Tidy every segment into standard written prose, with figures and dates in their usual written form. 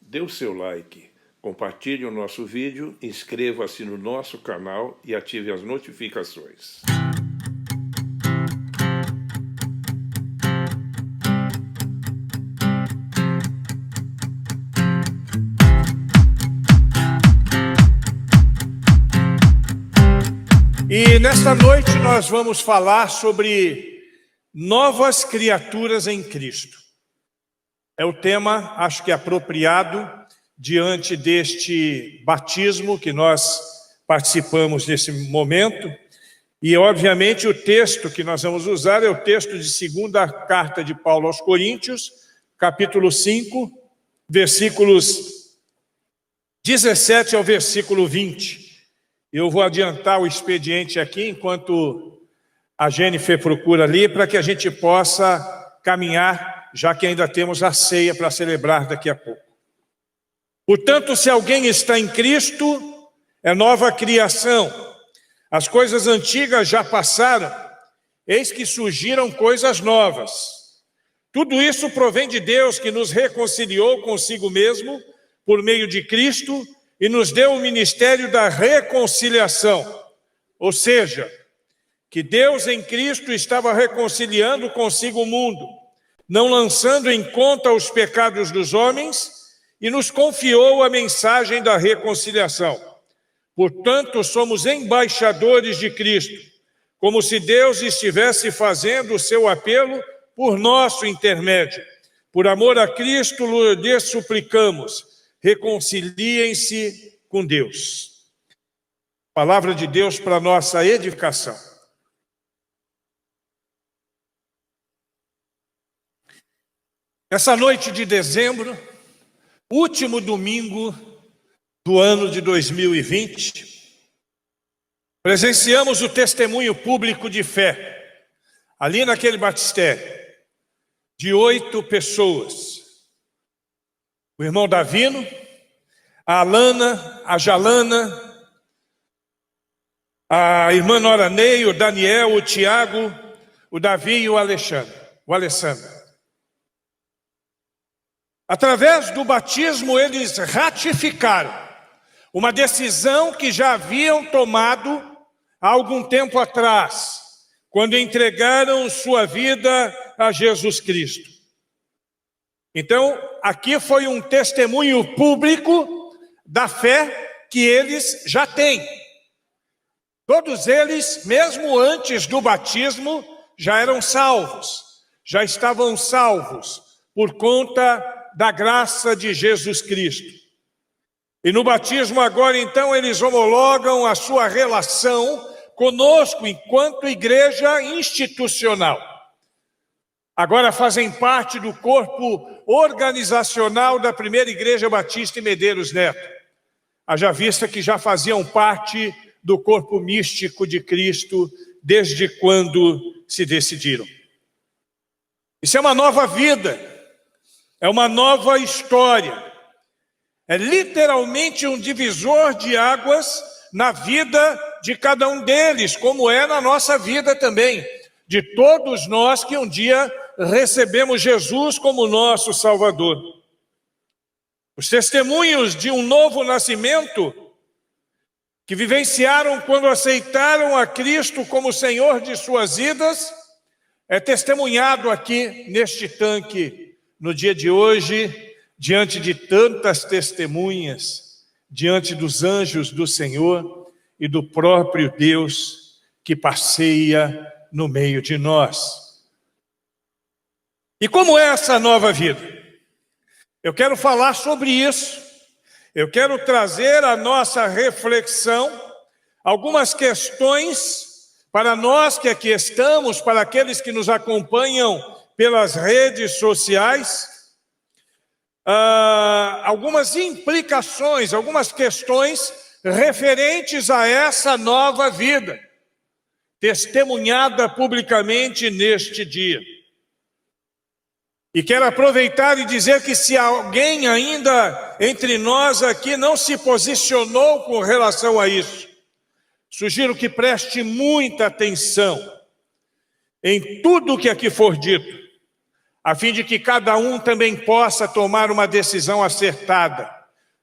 Dê o seu like, compartilhe o nosso vídeo, inscreva-se no nosso canal e ative as notificações. E nesta noite nós vamos falar sobre novas criaturas em Cristo. É o tema, acho que apropriado, diante deste batismo que nós participamos nesse momento. E, obviamente, o texto que nós vamos usar é o texto de segunda carta de Paulo aos Coríntios, capítulo 5, versículos 17 ao versículo 20. Eu vou adiantar o expediente aqui, enquanto a Jennifer procura ali, para que a gente possa caminhar, já que ainda temos a ceia para celebrar daqui a pouco. Portanto, se alguém está em Cristo, é nova criação. As coisas antigas já passaram, eis que surgiram coisas novas. Tudo isso provém de Deus, que nos reconciliou consigo mesmo, por meio de Cristo, e nos deu o ministério da reconciliação. Ou seja, que Deus em Cristo estava reconciliando consigo o mundo, não lançando em conta os pecados dos homens, e nos confiou a mensagem da reconciliação. Portanto, somos embaixadores de Cristo, como se Deus estivesse fazendo o seu apelo por nosso intermédio. Por amor a Cristo, lhes suplicamos, reconciliem-se com Deus. Palavra de Deus para nossa edificação. Essa noite de dezembro, último domingo do ano de 2020, presenciamos o testemunho público de fé, ali naquele batistério, de 8 pessoas. O irmão Davino, a Alana, a Jalana, a irmã Nora Ney, o Daniel, o Tiago, o Davi e o Alessandro. Através do batismo, eles ratificaram uma decisão que já haviam tomado há algum tempo atrás, quando entregaram sua vida a Jesus Cristo. Então, aqui foi um testemunho público da fé que eles já têm. Todos eles, mesmo antes do batismo, já eram salvos, já estavam salvos por conta da graça de Jesus Cristo. E no batismo agora, então, eles homologam a sua relação conosco enquanto igreja institucional. Agora fazem parte do corpo organizacional da primeira Igreja Batista em Medeiros Neto. Haja vista que já faziam parte do corpo místico de Cristo desde quando se decidiram. Isso é uma nova vida, é uma nova história. É literalmente um divisor de águas na vida de cada um deles, como é na nossa vida também, de todos nós que um dia recebemos Jesus como nosso Salvador. Os testemunhos de um novo nascimento que vivenciaram quando aceitaram a Cristo como Senhor de suas vidas é testemunhado aqui neste tanque no dia de hoje, diante de tantas testemunhas, diante dos anjos do Senhor e do próprio Deus que passeia no meio de nós. E como é essa nova vida? Eu quero falar sobre isso. Eu quero trazer à nossa reflexão algumas questões para nós que aqui estamos, para aqueles que nos acompanham pelas redes sociais, algumas implicações, algumas questões referentes a essa nova vida, testemunhada publicamente neste dia. E quero aproveitar e dizer que se alguém ainda entre nós aqui não se posicionou com relação a isso, sugiro que preste muita atenção em tudo o que aqui for dito, a fim de que cada um também possa tomar uma decisão acertada,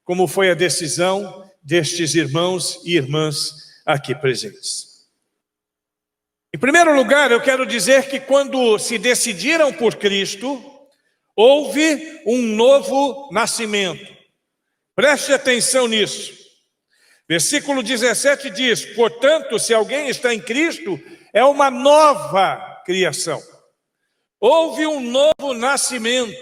como foi a decisão destes irmãos e irmãs aqui presentes. Em primeiro lugar, eu quero dizer que quando se decidiram por Cristo, houve um novo nascimento. Preste atenção nisso. Versículo 17 diz: portanto, se alguém está em Cristo, é uma nova criação. Houve um novo nascimento.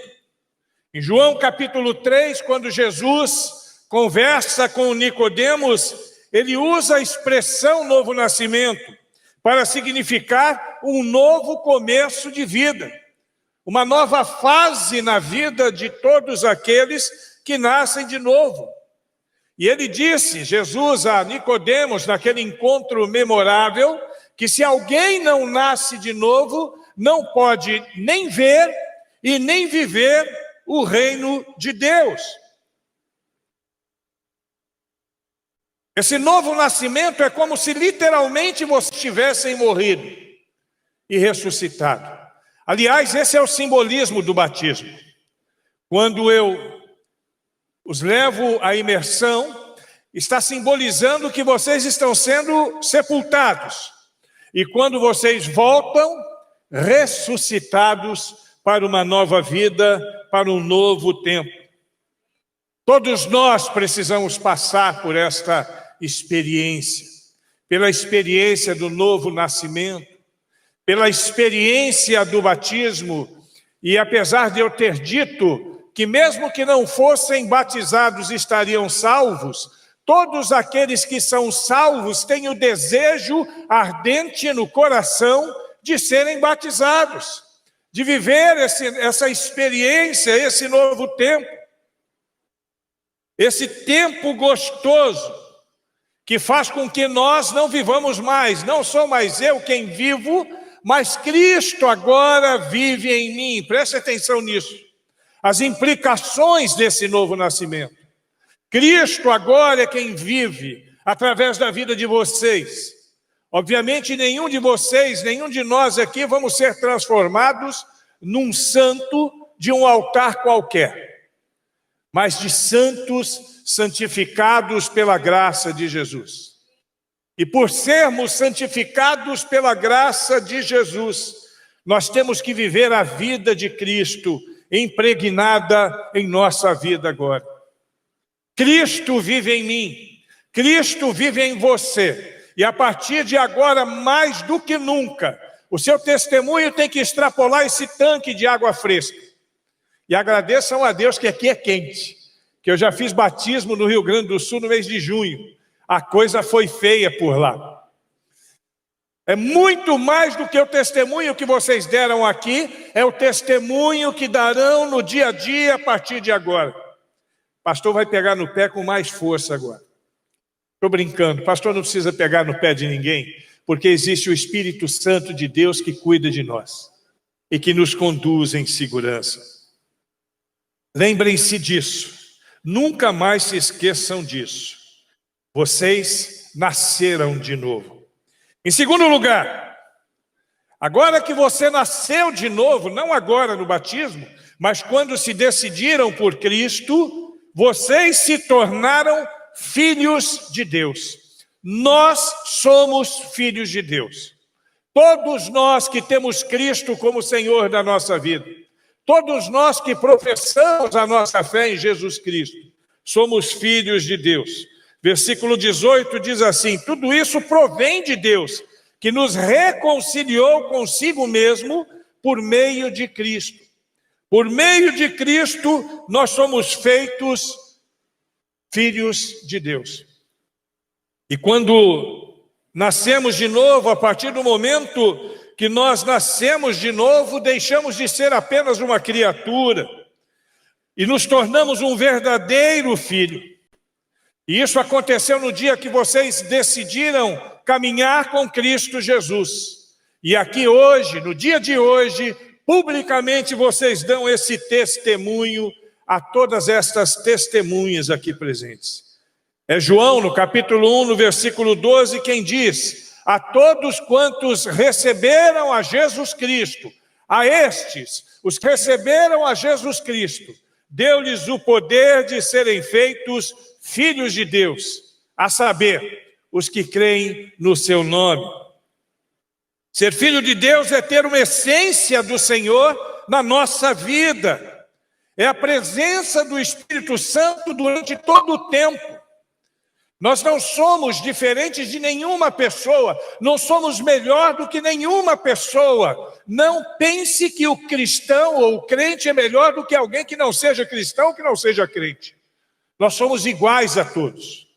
Em João capítulo 3, quando Jesus conversa com Nicodemos, ele usa a expressão novo nascimento para significar um novo começo de vida, uma nova fase na vida de todos aqueles que nascem de novo. E ele disse, Jesus, a Nicodemos, naquele encontro memorável, que se alguém não nasce de novo, não pode nem ver e nem viver o reino de Deus. Esse novo nascimento é como se literalmente vocês tivessem morrido e ressuscitado. Aliás, esse é o simbolismo do batismo. Quando eu os levo à imersão, está simbolizando que vocês estão sendo sepultados. E quando vocês voltam, ressuscitados para uma nova vida, para um novo tempo. Todos nós precisamos passar por esta experiência, pela experiência do novo nascimento, pela experiência do batismo. E apesar de eu ter dito que mesmo que não fossem batizados estariam salvos, todos aqueles que são salvos têm o desejo ardente no coração de serem batizados, de viver essa experiência, esse novo tempo, esse tempo gostoso, que faz com que nós não vivamos mais, não sou mais eu quem vivo, mas Cristo agora vive em mim. Preste atenção nisso. As implicações desse novo nascimento. Cristo agora é quem vive através da vida de vocês. Obviamente nenhum de vocês, nenhum de nós aqui vamos ser transformados num santo de um altar qualquer, mas de santos santificados pela graça de Jesus. E por sermos santificados pela graça de Jesus, nós temos que viver a vida de Cristo impregnada em nossa vida agora. Cristo vive em mim, Cristo vive em você, e a partir de agora, mais do que nunca, o seu testemunho tem que extrapolar esse tanque de água fresca. E agradeçam a Deus que aqui é quente, que eu já fiz batismo no Rio Grande do Sul no mês de junho. A coisa foi feia por lá. É muito mais do que o testemunho que vocês deram aqui, é o testemunho que darão no dia a dia a partir de agora. O pastor vai pegar no pé com mais força agora. Estou brincando, o pastor não precisa pegar no pé de ninguém, porque existe o Espírito Santo de Deus que cuida de nós e que nos conduz em segurança. Lembrem-se disso. Nunca mais se esqueçam disso. Vocês nasceram de novo. Em segundo lugar, agora que você nasceu de novo, não agora no batismo, mas quando se decidiram por Cristo, vocês se tornaram filhos de Deus. Nós somos filhos de Deus. Todos nós que temos Cristo como Senhor da nossa vida, todos nós que professamos a nossa fé em Jesus Cristo, somos filhos de Deus. Versículo 18 diz assim: tudo isso provém de Deus, que nos reconciliou consigo mesmo por meio de Cristo. Por meio de Cristo, nós somos feitos filhos de Deus. E quando nascemos de novo, a partir do momento que nós nascemos de novo, deixamos de ser apenas uma criatura e nos tornamos um verdadeiro filho. E isso aconteceu no dia que vocês decidiram caminhar com Cristo Jesus. E aqui hoje, no dia de hoje, publicamente vocês dão esse testemunho a todas estas testemunhas aqui presentes. É João, no capítulo 1, no versículo 12, quem diz: a todos quantos receberam a Jesus Cristo, A estes, os que receberam a Jesus Cristo, deu-lhes o poder de serem feitos filhos de Deus, a saber, os que creem no seu nome. Ser filho de Deus é ter uma essência do Senhor na nossa vida. É a presença do Espírito Santo durante todo o tempo. Nós não somos diferentes de nenhuma pessoa, não somos melhor do que nenhuma pessoa. Não pense que o cristão ou o crente é melhor do que alguém que não seja cristão ou que não seja crente. Nós somos iguais a todos.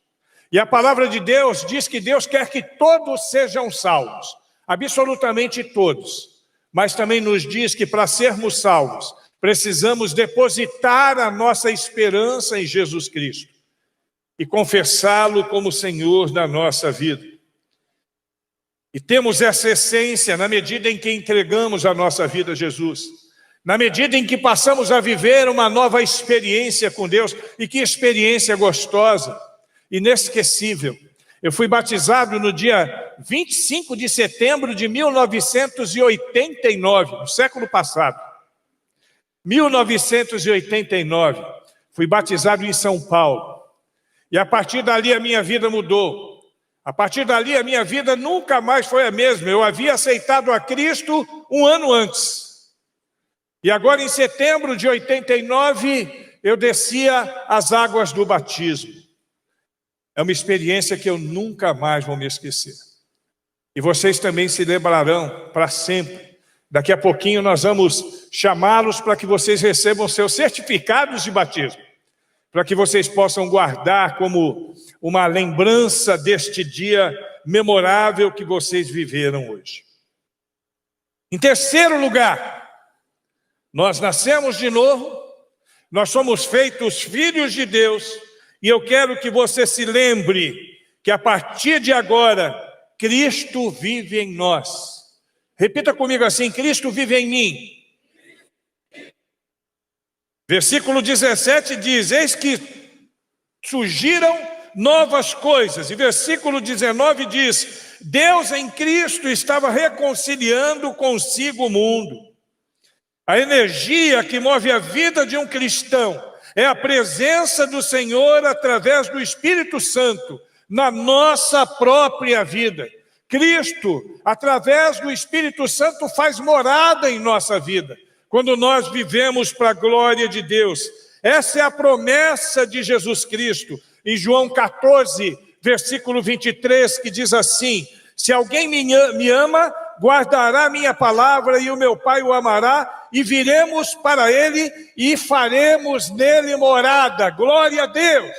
E a palavra de Deus diz que Deus quer que todos sejam salvos, absolutamente todos. Mas também nos diz que para sermos salvos, precisamos depositar a nossa esperança em Jesus Cristo e confessá-lo como Senhor da nossa vida. E temos essa essência na medida em que entregamos a nossa vida a Jesus, na medida em que passamos a viver uma nova experiência com Deus. E que experiência gostosa, inesquecível. Eu fui batizado no dia 25 de setembro de 1989, no século passado. 1989, fui batizado em São Paulo. E a partir dali a minha vida mudou. A partir dali a minha vida nunca mais foi a mesma. Eu havia aceitado a Cristo um ano antes. E agora em setembro de 89, eu descia as águas do batismo. É uma experiência que eu nunca mais vou me esquecer. E vocês também se lembrarão para sempre. Daqui a pouquinho nós vamos chamá-los para que vocês recebam seus certificados de batismo, para que vocês possam guardar como uma lembrança deste dia memorável que vocês viveram hoje. Em terceiro lugar, nós nascemos de novo, nós somos feitos filhos de Deus, e eu quero que você se lembre que a partir de agora, Cristo vive em nós. Repita comigo assim: Cristo vive em mim. Versículo 17 diz: eis que surgiram novas coisas. E versículo 19 diz: Deus em Cristo estava reconciliando consigo o mundo. A energia que move a vida de um cristão é a presença do Senhor através do Espírito Santo na nossa própria vida. Cristo, através do Espírito Santo, faz morada em nossa vida, quando nós vivemos para a glória de Deus. Essa é a promessa de Jesus Cristo, em João 14, versículo 23, que diz assim: se alguém me ama, guardará a minha palavra, e o meu Pai o amará, e viremos para ele e faremos nele morada. Glória a Deus,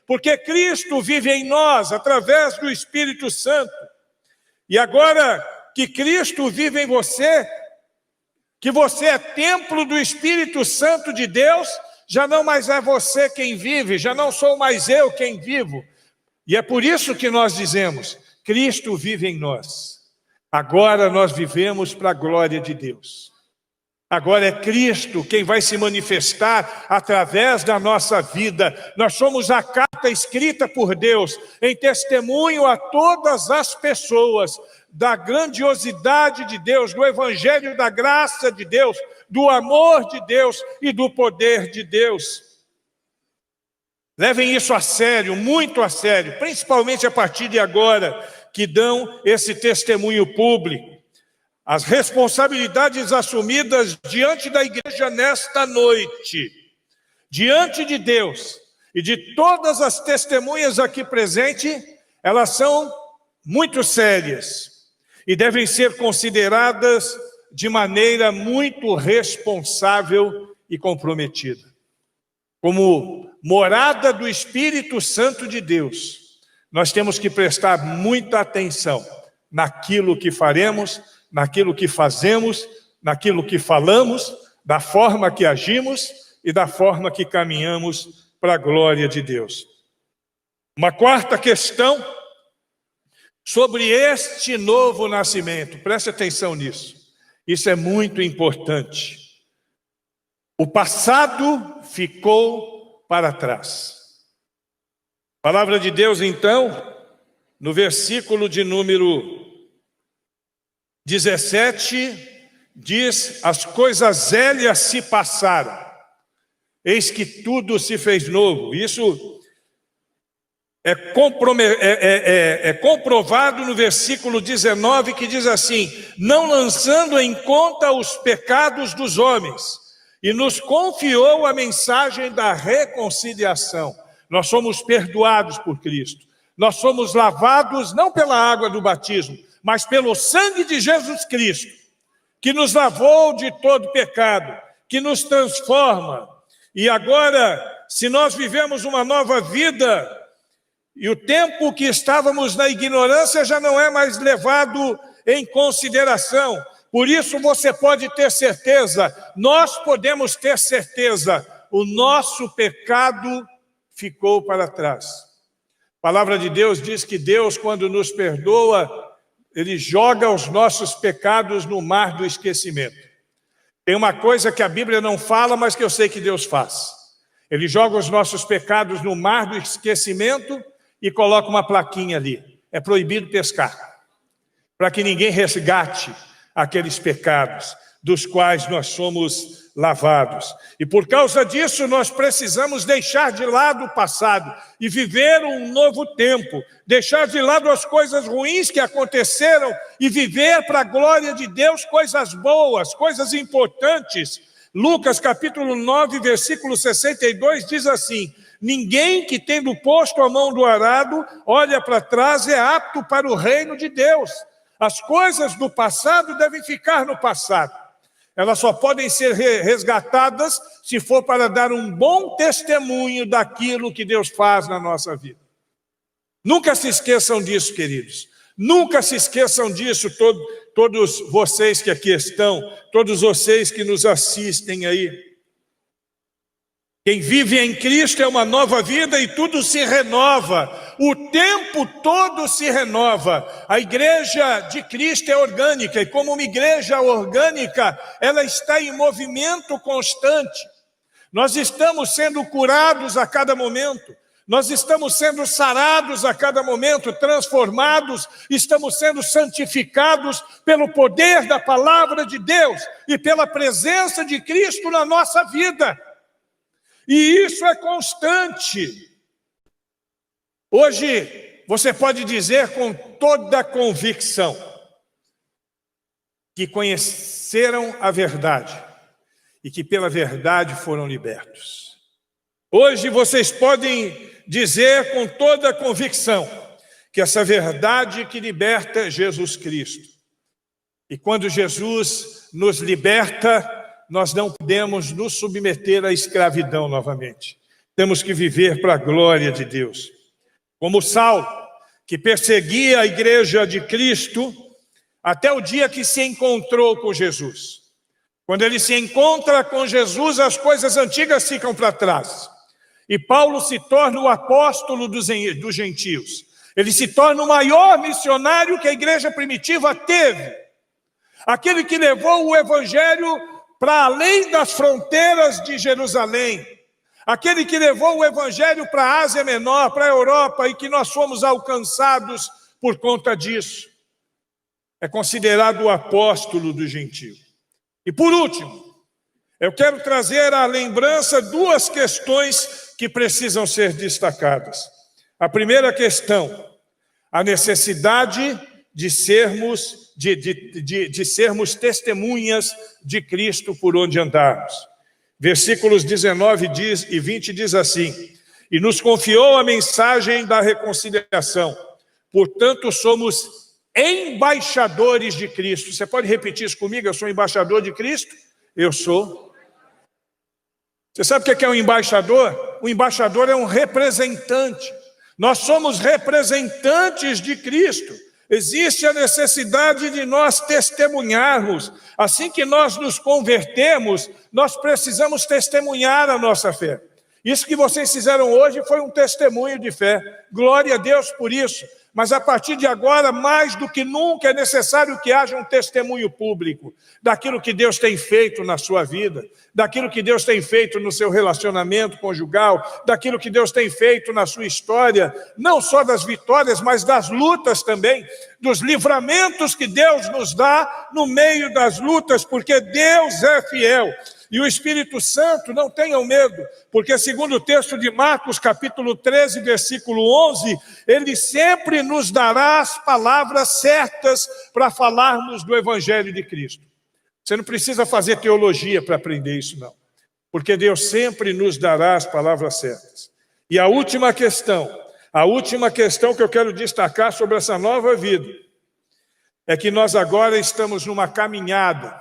porque Cristo vive em nós, através do Espírito Santo. E agora que Cristo vive em você, que você é templo do Espírito Santo de Deus, já não mais é você quem vive, já não sou mais eu quem vivo. E é por isso que nós dizemos: Cristo vive em nós. Agora nós vivemos para a glória de Deus. Agora é Cristo quem vai se manifestar através da nossa vida. Nós somos a carta escrita por Deus em testemunho a todas as pessoas da grandiosidade de Deus, do evangelho da graça de Deus, do amor de Deus e do poder de Deus. Levem isso a sério, muito a sério, principalmente a partir de agora, que dão esse testemunho público. As responsabilidades assumidas diante da igreja nesta noite, diante de Deus e de todas as testemunhas aqui presentes, elas são muito sérias e devem ser consideradas de maneira muito responsável e comprometida. Como morada do Espírito Santo de Deus, nós temos que prestar muita atenção naquilo que faremos, naquilo que fazemos, naquilo que falamos, da forma que agimos e da forma que caminhamos para a glória de Deus. Uma quarta questão sobre este novo nascimento. Preste atenção nisso. Isso é muito importante. O passado ficou para trás. A palavra de Deus, então, no versículo de número 17, diz: as coisas velhas se passaram, eis que tudo se fez novo. Isso é comprovado no versículo 19, que diz assim: não lançando em conta os pecados dos homens, e nos confiou a mensagem da reconciliação. Nós somos perdoados por Cristo. Nós somos lavados não pela água do batismo, mas pelo sangue de Jesus Cristo, que nos lavou de todo pecado, que nos transforma. E agora, se nós vivemos uma nova vida, e o tempo que estávamos na ignorância já não é mais levado em consideração. Por isso você pode ter certeza, nós podemos ter certeza, o nosso pecado ficou para trás. A palavra de Deus diz que Deus, quando nos perdoa, Ele joga os nossos pecados no mar do esquecimento. Tem uma coisa que a Bíblia não fala, mas que eu sei que Deus faz. Ele joga os nossos pecados no mar do esquecimento e coloca uma plaquinha ali: é proibido pescar, para que ninguém resgate aqueles pecados dos quais nós somos lavados. E por causa disso nós precisamos deixar de lado o passado e viver um novo tempo, deixar de lado as coisas ruins que aconteceram e viver para a glória de Deus coisas boas, coisas importantes. Lucas capítulo 9, versículo 62 diz assim: ninguém que tendo posto a mão do arado olha para trás é apto para o reino de Deus. As coisas do passado devem ficar no passado. Elas só podem ser resgatadas se for para dar um bom testemunho daquilo que Deus faz na nossa vida. Nunca se esqueçam disso, queridos. Nunca se esqueçam disso, todos vocês que aqui estão, todos vocês que nos assistem aí. Quem vive em Cristo é uma nova vida e tudo se renova. O tempo todo se renova. A igreja de Cristo é orgânica, e como uma igreja orgânica, ela está em movimento constante. Nós estamos sendo curados a cada momento. Nós estamos sendo sarados a cada momento, transformados, estamos sendo santificados pelo poder da palavra de Deus e pela presença de Cristo na nossa vida. E isso é constante. Hoje, você pode dizer com toda convicção que conheceram a verdade e que pela verdade foram libertos. Hoje, vocês podem dizer com toda convicção que essa verdade que liberta é Jesus Cristo. E quando Jesus nos liberta, nós não podemos nos submeter à escravidão novamente. Temos que viver para a glória de Deus. Como Saulo, que perseguia a igreja de Cristo até o dia que se encontrou com Jesus. Quando ele se encontra com Jesus, as coisas antigas ficam para trás. E Paulo se torna o apóstolo dos gentios. Ele se torna o maior missionário que a igreja primitiva teve. Aquele que levou o evangelho para além das fronteiras de Jerusalém. Aquele que levou o evangelho para a Ásia Menor, para a Europa, e que nós fomos alcançados por conta disso. É considerado o apóstolo do gentio. E por último, eu quero trazer à lembrança duas questões que precisam ser destacadas. A primeira questão, a necessidade de sermos testemunhas de Cristo por onde andarmos. Versículos 19 e 20 diz assim: e nos confiou a mensagem da reconciliação, portanto somos embaixadores de Cristo. Você pode repetir isso comigo? Eu sou embaixador de Cristo? Eu sou. Você sabe o que é um embaixador? O embaixador é um representante. Nós somos representantes de Cristo. Existe a necessidade de nós testemunharmos. Assim que nós nos convertemos, nós precisamos testemunhar a nossa fé. Isso que vocês fizeram hoje foi um testemunho de fé. Glória a Deus por isso. Mas a partir de agora, mais do que nunca, é necessário que haja um testemunho público daquilo que Deus tem feito na sua vida, daquilo que Deus tem feito no seu relacionamento conjugal, daquilo que Deus tem feito na sua história, não só das vitórias, mas das lutas também. dos livramentos que Deus nos dá no meio das lutas, porque Deus é fiel. E o Espírito Santo, não tenham medo, porque segundo o texto de Marcos, capítulo 13, versículo 11, ele sempre nos dará as palavras certas para falarmos do Evangelho de Cristo. Você não precisa fazer teologia para aprender isso, não. Porque Deus sempre nos dará as palavras certas. E a última questão que eu quero destacar sobre essa nova vida, é que nós agora estamos numa caminhada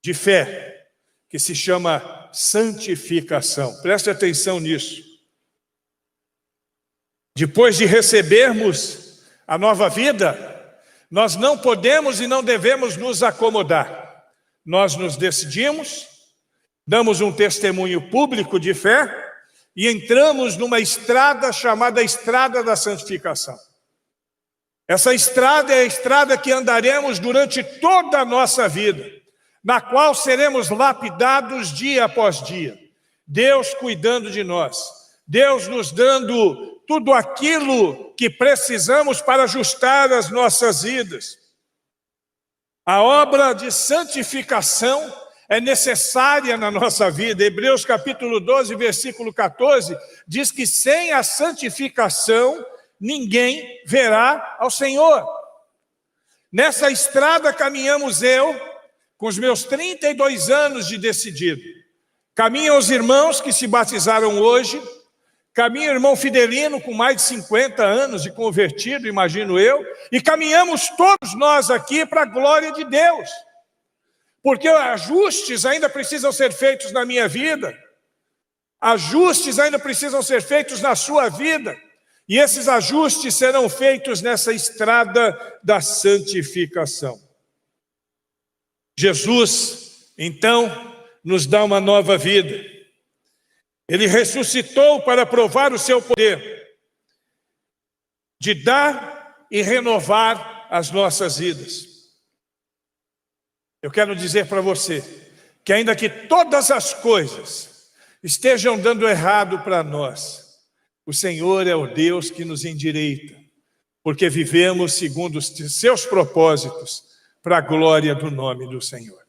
de fé, que se chama santificação. Preste atenção nisso. Depois de recebermos a nova vida, nós não podemos e não devemos nos acomodar. Nós nos decidimos, damos um testemunho público de fé e entramos numa estrada chamada Estrada da Santificação. Essa estrada é a estrada que andaremos durante toda a nossa vida, na qual seremos lapidados dia após dia. Deus cuidando de nós, Deus nos dando tudo aquilo que precisamos para ajustar as nossas vidas. A obra de santificação é necessária na nossa vida. Hebreus capítulo 12, versículo 14, diz que sem a santificação ninguém verá ao Senhor. Nessa estrada caminhamos eu, com os meus 32 anos de decidido. Caminham os irmãos que se batizaram hoje, caminha o irmão Fidelino com mais de 50 anos de convertido, imagino eu, e caminhamos todos nós aqui para a glória de Deus. Porque ajustes ainda precisam ser feitos na minha vida, ajustes ainda precisam ser feitos na sua vida, e esses ajustes serão feitos nessa estrada da santificação. Jesus, então, nos dá uma nova vida. Ele ressuscitou para provar o seu poder de dar e renovar as nossas vidas. Eu quero dizer para você que ainda que todas as coisas estejam dando errado para nós, o Senhor é o Deus que nos endireita, porque vivemos segundo os seus propósitos, para a glória do nome do Senhor.